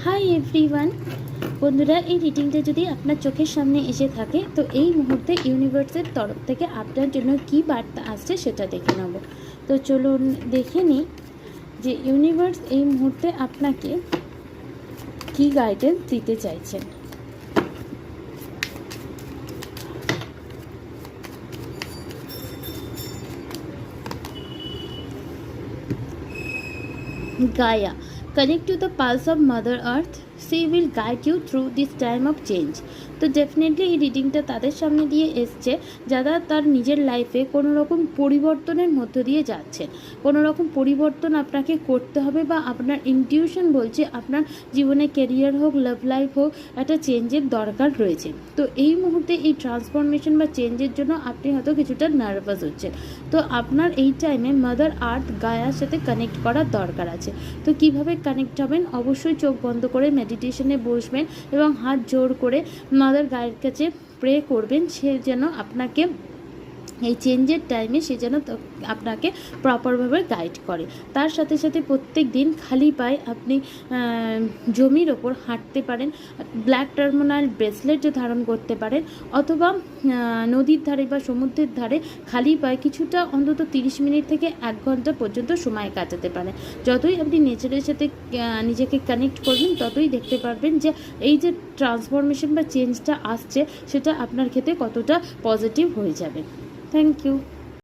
Hi everyone, বন্ধুরা, এই রিডিংটা যদি আপনার চোখের সামনে এসে থাকে তো এই মুহূর্তে ইউনিভার্সের তরফ থেকে আপনার জন্য কী বার্তা আসছে সেটা দেখে নেব। তো চলুন দেখে নিই যে ইউনিভার্স এই মুহূর্তে আপনাকে কী গাইডেন্স দিতে চাইছেন। Gaia, connect to the pulse of Mother Earth. She will guide you through this time of change. তো ডেফিনেটলি এই রিডিংটা তাদের সামনে দিয়ে এসছে যারা তার নিজের লাইফে কোনো রকম পরিবর্তনের মধ্য দিয়ে যাচ্ছেন। কোনো রকম পরিবর্তন আপনাকে করতে হবে বা আপনার ইনটিউশন বলছে আপনার জীবনে ক্যারিয়ার হোক, লাভ লাইফ হোক, একটা চেঞ্জের দরকার রয়েছে। তো এই মুহূর্তে এই ট্রান্সফরমেশন বা চেঞ্জের জন্য আপনি হয়তো কিছুটা নার্ভাস হচ্ছেন। তো আপনার এই টাইমে মাদার আর্থ গায়ার সাথে কানেক্ট করার দরকার আছে। তো কিভাবে কানেক্ট হবেন? অবশ্যই চোখ বন্ধ করে মেডিটেশনে বসবেন এবং হাত জোড় করে মাদার গায়ের কাছে প্রে করবেন সে যেন আপনাকে এই চেঞ্জের টাইমে সে যেন আপনাকে প্রপারভাবে গাইড করে। তার সাথে সাথে প্রত্যেক দিন খালি পায়ে আপনি জমির ওপর হাঁটতে পারেন, ব্ল্যাক টার্মিনাল ব্রেসলেট ধারণ করতে পারেন, অথবা নদীর ধারে বা সমুদ্রের ধারে খালি পায়ে কিছুটা অন্তত 30 মিনিট থেকে 1 ঘন্টা পর্যন্ত সময় কাটাতে পারেন। যতই আপনি নেচারের সাথে নিজেকে কানেক্ট করবেন ততই দেখতে পারবেন যে এই যে ট্রান্সফরমেশন বা চেঞ্জটা আসছে সেটা আপনার ক্ষেত্রে কতটা পজিটিভ হয়ে যাবে। Thank you.